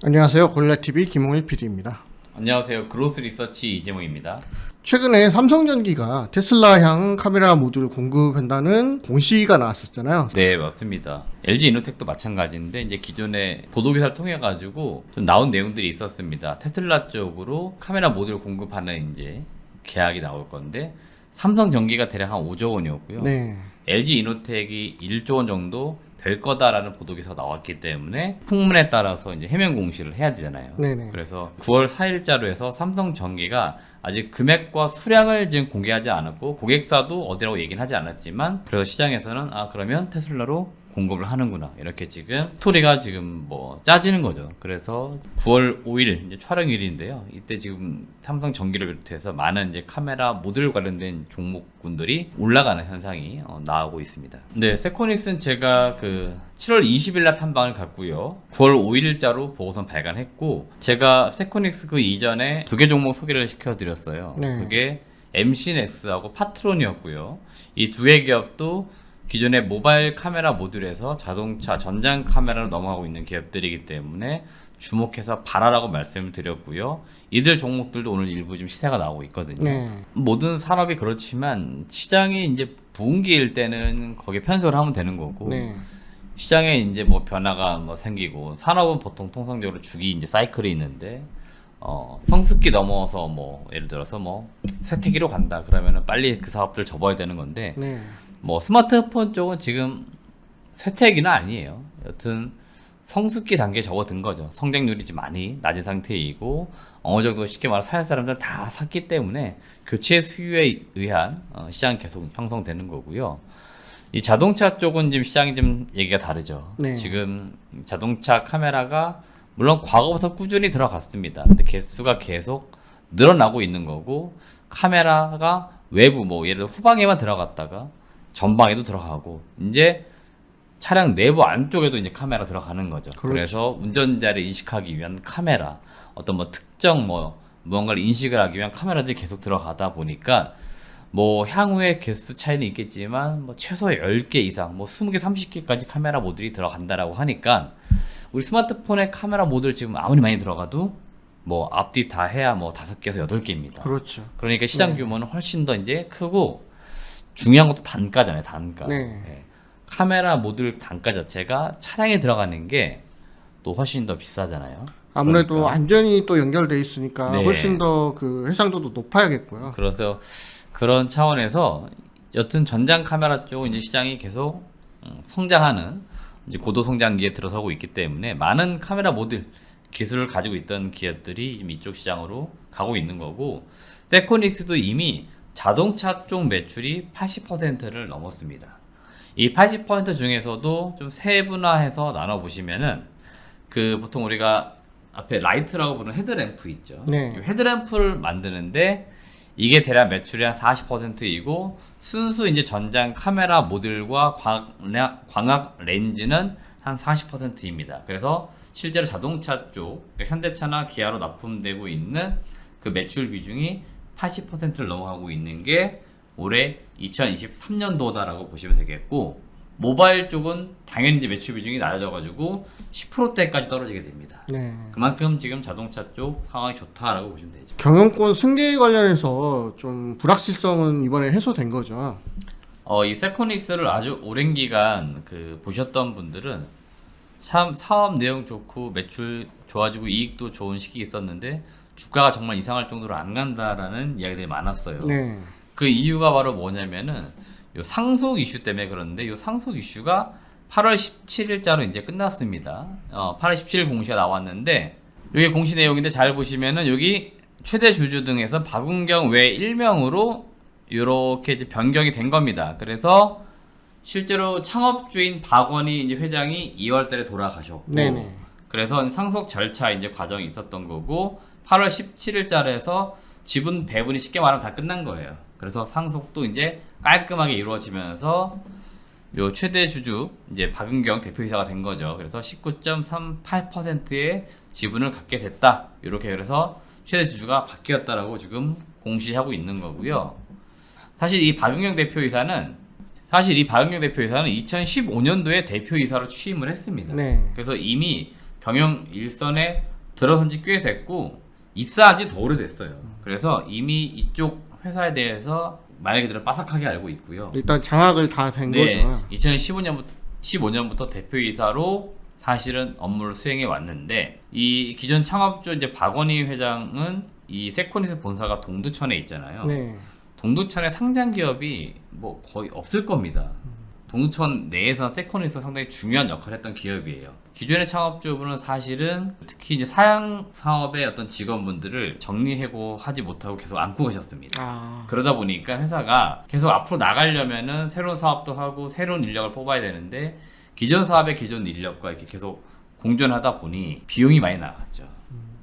안녕하세요. 고릴라TV 김홍일 PD입니다. 안녕하세요. 그로스 리서치 이재모입니다. 최근에 삼성전기가 테슬라향 카메라 모듈을 공급한다는 공시가 나왔었잖아요. 네, 맞습니다. LG 이노텍도 마찬가지인데 이제 기존에 보도기사를 통해 가지고 좀 나온 내용들이 있었습니다. 테슬라 쪽으로 카메라 모듈 공급하는 이제 계약이 나올 건데 삼성전기가 대략 한 5조 원이었고요. 네. LG 이노텍이 1조 원 정도 될 거다라는 보도기사가 나왔기 때문에 풍문에 따라서 이제 해명 공시를 해야 되잖아요. 네네. 그래서 9월 4일자로 해서 삼성전기가 아직 금액과 수량을 지금 공개하지 않았고 고객사도 어디라고 얘기는 하지 않았지만 그래서 시장에서는 그러면 테슬라로 공급을 하는구나 이렇게 지금 스토리가 지금 뭐 짜지는 거죠. 그래서 9월 5일 이제 촬영일인데요. 이때 지금 삼성전기를 비롯해서 많은 이제 카메라 모듈 관련된 종목군들이 올라가는 현상이 나오고 있습니다. 네, 세코닉스는 제가 그 7월 20일 날 판방을 갔고요. 9월 5일자로 보고선 발간했고 제가 세코닉스 그 이전에 두 개 종목 소개를 시켜드렸어요. 네. 그게 MC넥스하고 파트론이었고요. 이 두 개 기업도 기존의 모바일 카메라 모듈에서 자동차 전장 카메라로 넘어가고 있는 기업들이기 때문에 주목해서 봐라라고 말씀을 드렸고요. 이들 종목들도 오늘 일부 좀 시세가 나오고 있거든요. 네. 모든 산업이 그렇지만 시장이 이제 부흥기일 때는 거기에 편성을 하면 되는 거고 네. 시장에 이제 뭐 변화가 뭐 생기고 산업은 보통 통상적으로 주기 이제 사이클이 있는데 성숙기 넘어서 뭐 예를 들어서 뭐 쇠퇴기로 간다 그러면은 빨리 그 사업들 접어야 되는 건데 네. 뭐 스마트폰 쪽은 지금 쇠퇴기는 아니에요. 여튼 성숙기 단계에 접어든 거죠. 성장률이 좀 많이 낮은 상태이고 어느 정도 쉽게 말해 살 사람들 다 샀기 때문에 교체 수요에 의한 시장 계속 형성되는 거고요. 이 자동차 쪽은 지금 시장이 좀 얘기가 다르죠. 네. 지금 자동차 카메라가 물론 과거부터 꾸준히 들어갔습니다. 근데 개수가 계속 늘어나고 있는 거고 카메라가 외부 뭐 예를 들어 후방에만 들어갔다가 전방에도 들어가고 이제 차량 내부 안쪽에도 이제 카메라 들어가는 거죠. 그렇죠. 그래서 운전자를 인식하기 위한 카메라, 어떤 뭐 특정 뭐 무언가를 인식을 하기 위한 카메라들이 계속 들어가다 보니까 뭐 향후에 개수 차이는 있겠지만 뭐 최소 10개 이상, 뭐 20개, 30개까지 카메라 모듈이 들어간다라고 하니까 우리 스마트폰의 카메라 모듈 지금 아무리 많이 들어가도 뭐 앞뒤 다 해야 뭐 5개에서 8개입니다. 그렇죠. 그러니까 시장 규모는 훨씬 더 이제 크고 중요한 것도 단가잖아요, 단가. 네. 예. 카메라 모듈 단가 자체가 차량에 들어가는 게 또 훨씬 더 비싸잖아요. 아무래도 그러니까. 안전이 또 연결돼 있으니까 네. 훨씬 더 그 해상도도 높아야겠고요. 그래서 그런 차원에서 여튼 전장 카메라 쪽 이제 시장이 계속 성장하는 이제 고도 성장기에 들어서고 있기 때문에 많은 카메라 모듈 기술을 가지고 있던 기업들이 지금 이쪽 시장으로 가고 있는 거고 세코닉스도 이미 자동차 쪽 매출이 80%를 넘었습니다. 이 80% 중에서도 좀 세분화해서 나눠 보시면은 그 보통 우리가 앞에 라이트라고 부르는 헤드램프 있죠. 네. 이 헤드램프를 만드는데 이게 대략 매출이 한 40%이고 순수 이제 전장 카메라 모듈과 광학 렌즈는 한 40%입니다. 그래서 실제로 자동차 쪽 그러니까 현대차나 기아로 납품되고 있는 그 매출 비중이 80%를 넘어가고 있는 게 올해 2023년도다라고 보시면 되겠고 모바일 쪽은 당연히 이제 매출 비중이 낮아져가지고 10%대까지 떨어지게 됩니다. 네. 그만큼 지금 자동차 쪽 상황이 좋다라고 보시면 되죠. 경영권 승계 관련해서 좀 불확실성은 이번에 해소된 거죠. 이 세코닉스를 아주 오랜 기간 그 보셨던 분들은 참 사업 내용 좋고 매출 좋아지고 이익도 좋은 시기 있었는데 주가가 정말 이상할 정도로 안 간다라는 이야기들이 많았어요. 네. 그 이유가 바로 뭐냐면은 요 상속 이슈 때문에 그런데 요 상속 이슈가 8월 17일자로 이제 끝났습니다. 8월 17일 공시가 나왔는데 이게 공시 내용인데 잘 보시면은 여기 최대 주주 등에서 박운경 외 1명으로 이렇게 이제 변경이 된 겁니다. 그래서 실제로 창업주인 박원희 이제 회장이 2월달에 돌아가셨고, 네네. 그래서 상속 절차 이제 과정이 있었던 거고 8월 17일자에서 지분 배분이 쉽게 말하면 다 끝난 거예요. 그래서 상속도 이제 깔끔하게 이루어지면서 요 최대 주주 이제 박은경 대표이사가 된 거죠. 그래서 19.38%의 지분을 갖게 됐다. 이렇게 그래서 최대 주주가 바뀌었다라고 지금 공시하고 있는 거고요. 사실 이 박은경 대표이사는 2015년도에 대표이사로 취임을 했습니다. 네. 그래서 이미 경영 일선에 들어선 지 꽤 됐고 입사한 지 더 오래됐어요. 그래서 이미 이쪽 회사에 대해서 말 그대로 빠삭하게 알고 있고요. 일단 장악을 다 된 네, 거죠. 2015년부터 대표이사로 사실은 업무를 수행해 왔는데 이 기존 창업주 이제 박원희 회장은 이 세코니스 본사가 동두천에 있잖아요. 네. 동두천에 상장 기업이 뭐 거의 없을 겁니다. 동두천 내에서 세코니스가 상당히 중요한 역할을 했던 기업이에요. 기존의 창업주분은 사실은 특히 이제 사양 사업의 어떤 직원분들을 정리하고 하지 못하고 계속 안고 계셨습니다. 아, 그러다 보니까 회사가 계속 앞으로 나가려면은 새로운 사업도 하고 새로운 인력을 뽑아야 되는데 기존 사업의 기존 인력과 이렇게 계속 공존하다 보니 비용이 많이 나갔죠.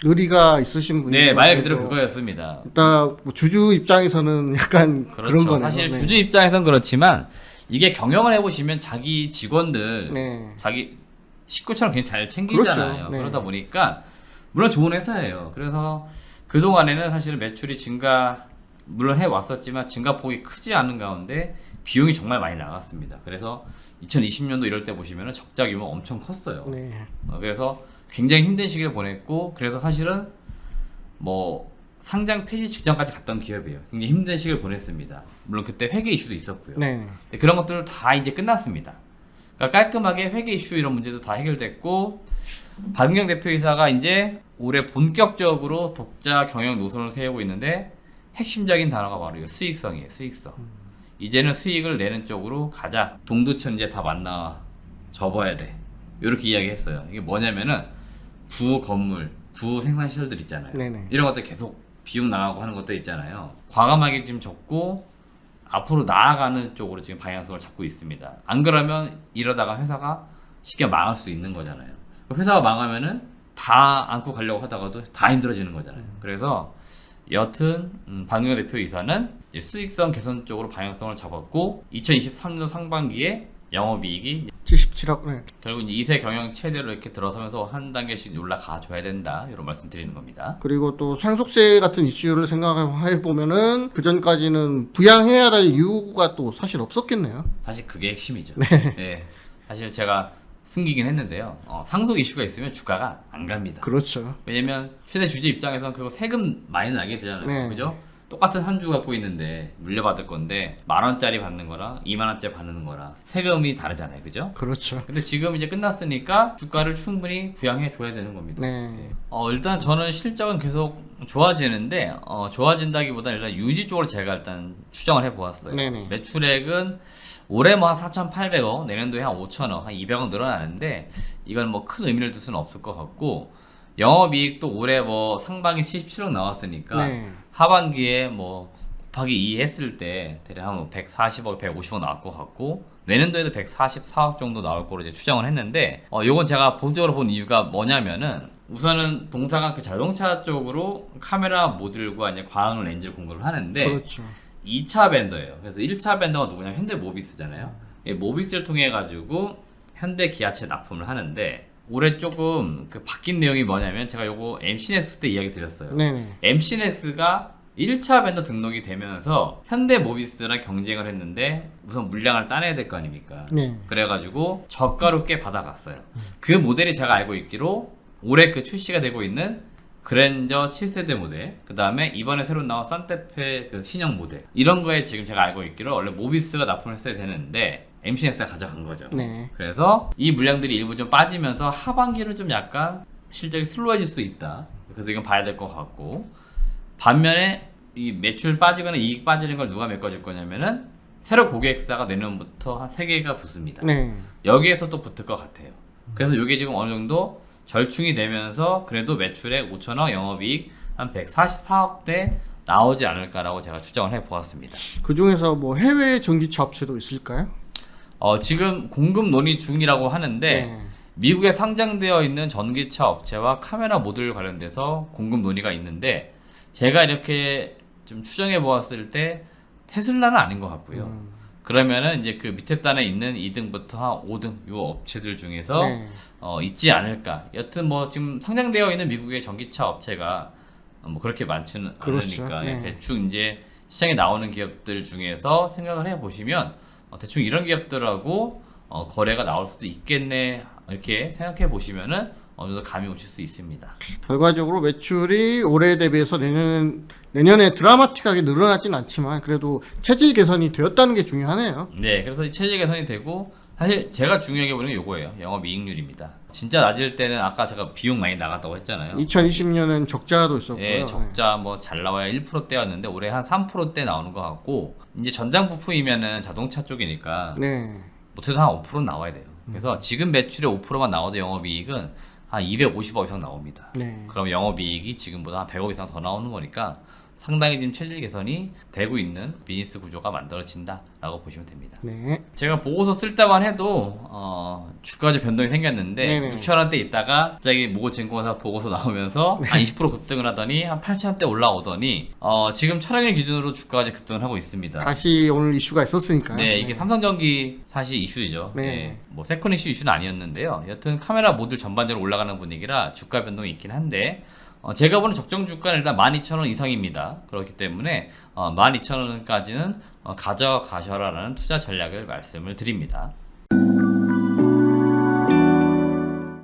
의리가 있으신 분이. 네, 말 그대로 그거였습니다. 일단 뭐 주주 입장에서는 약간 그런 그렇죠. 거네요. 사실 네. 주주 입장에선 그렇지만 이게 경영을 해보시면 자기 직원들, 네. 자기 식구처럼 굉장히 잘 챙기잖아요. 그렇죠. 네. 그러다 보니까 물론 좋은 회사예요. 그래서 그동안에는 사실은 매출이 증가 물론 해왔었지만 증가폭이 크지 않은 가운데 비용이 정말 많이 나갔습니다. 그래서 2020년도 이럴 때 보시면 적자 규모 엄청 컸어요. 네. 그래서 굉장히 힘든 시기를 보냈고 그래서 사실은 뭐 상장 폐지 직전까지 갔던 기업이에요. 굉장히 힘든 시기를 보냈습니다. 물론 그때 회계 이슈도 있었고요. 네. 그런 것들 다 이제 끝났습니다. 그러니까 깔끔하게 회계 이슈 이런 문제도 다 해결됐고 박윤경 대표이사가 이제 올해 본격적으로 독자 경영 노선을 세우고 있는데 핵심적인 단어가 바로 이 수익성이에요. 수익성. 이제는 수익을 내는 쪽으로 가자. 동두천 이제 다 만나 접어야 돼. 이렇게 이야기했어요. 이게 뭐냐면은 구 건물, 구 생산 시설들 있잖아요. 네네. 이런 것들 계속 비용 나가고 하는 것들 있잖아요. 과감하게 지금 접고 앞으로 나아가는 쪽으로 지금 방향성을 잡고 있습니다. 안 그러면 이러다가 회사가 쉽게 망할 수 있는 거잖아요. 회사가 망하면은 다 안고 가려고 하다가도 다 힘들어지는 거잖아요. 그래서 여튼 박윤경 대표이사는 이제 수익성 개선 쪽으로 방향성을 잡았고 2023년 상반기에 영업이익이 77억. 네. 결국 이제 2세 경영 체제로 이렇게 들어서면서 한 단계씩 올라가 줘야 된다 이런 말씀 드리는 겁니다. 그리고 또 상속세 같은 이슈를 생각해 보면은 그 전까지는 부양해야 할 이유가 또 사실 없었겠네요. 사실 그게 핵심이죠. 네. 사실 제가 숨기긴 했는데요. 상속 이슈가 있으면 주가가 안 갑니다. 그렇죠. 왜냐면 최대 주주 입장에서는 그거 세금 많이 나게 되잖아요. 네. 그죠? 똑같은 한 주 갖고 있는데 물려받을 건데 10,000원짜리 받는 거랑 20,000원짜리 받는 거랑 세금이 다르잖아요. 그죠? 그렇죠. 근데 지금 이제 끝났으니까 주가를 충분히 부양해 줘야 되는 겁니다. 네. 일단 저는 실적은 계속 좋아지는데 좋아진다기보다는 일단 유지 쪽으로 제가 일단 추정을 해 보았어요. 네네. 매출액은 올해 뭐 한 4,800억, 내년도에 한 5,000억, 한 200억 늘어나는데 이건 뭐 큰 의미를 둘 수는 없을 것 같고 영업이익도 올해 뭐 상반기 77억 나왔으니까 네. 하반기에 뭐 곱하기 2 했을 때 대략 한 140억, 150억 나올 것 같고 내년도에도 144억 정도 나올 거로 이제 추정을 했는데 요건 제가 보수적으로 본 이유가 뭐냐면은 우선은 동사가 그 자동차 쪽으로 카메라 모듈과 이제 광학 렌즈를 공급을 하는데 그렇죠. 2차 벤더예요. 그래서 1차 벤더가 누구냐면 현대 모비스잖아요. 이 모비스를 통해 가지고 현대 기아차에 납품을 하는데 올해 조금 그 바뀐 내용이 뭐냐면 제가 요거 MC넥스 때 이야기 드렸어요. 네네. MC넥스가 1차 벤더 등록이 되면서 현대 모비스랑 경쟁을 했는데 우선 물량을 따내야 될 거 아닙니까? 네. 그래가지고 저가로 꽤 받아갔어요. 그 모델이 제가 알고 있기로 올해 그 출시가 되고 있는 그랜저 7세대 모델, 그 다음에 이번에 새로 나온 산타페 그 신형 모델 이런 거에 지금 제가 알고 있기로 원래 모비스가 납품을 했어야 되는데 MC넥스가 가져간 거죠. 네. 그래서 이 물량들이 일부 좀 빠지면서 하반기는 좀 약간 실적이 슬로워질 수 있다. 그래서 이건 봐야 될 것 같고 반면에 이 매출 빠지거나 이익 빠지는 걸 누가 메꿔줄 거냐면은 새로 고객사가 내년부터 한 3개가 붙습니다. 네. 여기에서 또 붙을 것 같아요. 그래서 이게 지금 어느 정도 절충이 되면서 그래도 매출액 5천억, 영업이익 한 144억대 나오지 않을까라고 제가 추정을 해보았습니다. 그 중에서 뭐 해외 전기차 업체도 있을까요? 지금 공급 논의 중이라고 하는데 네. 미국에 상장되어 있는 전기차 업체와 카메라 모듈 관련돼서 공급 논의가 있는데 제가 이렇게 좀 추정해 보았을 때 테슬라는 아닌 것 같고요. 그러면은 이제 그 밑에 단에 있는 2등부터 한 5등 요 업체들 중에서 네. 있지 않을까. 여튼 뭐 지금 상장되어 있는 미국의 전기차 업체가 뭐 그렇게 많지는 그렇죠. 않으니까 네. 대충 이제 시장에 나오는 기업들 중에서 생각을 해 보시면 대충 이런 기업들하고 거래가 나올 수도 있겠네 이렇게 생각해 보시면은 어느 정도 감이 오실 수 있습니다. 결과적으로 매출이 올해 대비해서 내년에 드라마틱하게 늘어나진 않지만 그래도 체질 개선이 되었다는 게 중요하네요. 네, 그래서 이 체질 개선이 되고 사실 제가 중요하게 보는 게 요거예요. 영업이익률입니다. 진짜 낮을 때는 아까 제가 비용 많이 나갔다고 했잖아요. 2020년은 적자도 있었고요. 예, 적자 뭐 잘 나와야 1%대였는데 올해 한 3%대 나오는 것 같고 이제 전장 부품이면은 자동차 쪽이니까 네. 못해도 한 5% 나와야 돼요. 그래서 지금 매출의 5%만 나와도 영업이익은 한 250억 이상 나옵니다. 네. 그럼 영업이익이 지금보다 한 100억 이상 더 나오는 거니까 상당히 지금 체질 개선이 되고 있는 비즈니스 구조가 만들어진다라고 보시면 됩니다. 네. 제가 보고서 쓸 때만 해도 주가지 변동이 생겼는데 네네. 9,000원대 있다가 갑자기 모고증권사 보고서 나오면서 한 20% 급등을 하더니 한 8,000원대 올라오더니 지금 촬영일 기준으로 주가가 급등을 하고 있습니다. 다시 오늘 이슈가 있었으니까요. 네, 이게 삼성전기 사실 이슈죠. 네. 네, 뭐 세컨 이슈는 아니었는데요. 여튼 카메라 모듈 전반적으로 올라가는 분위기라 주가 변동이 있긴 한데 제가 보는 적정 주가는 일단 12,000원 이상입니다. 그렇기 때문에 12,000원까지는 가져가셔라라는 투자 전략을 말씀을 드립니다.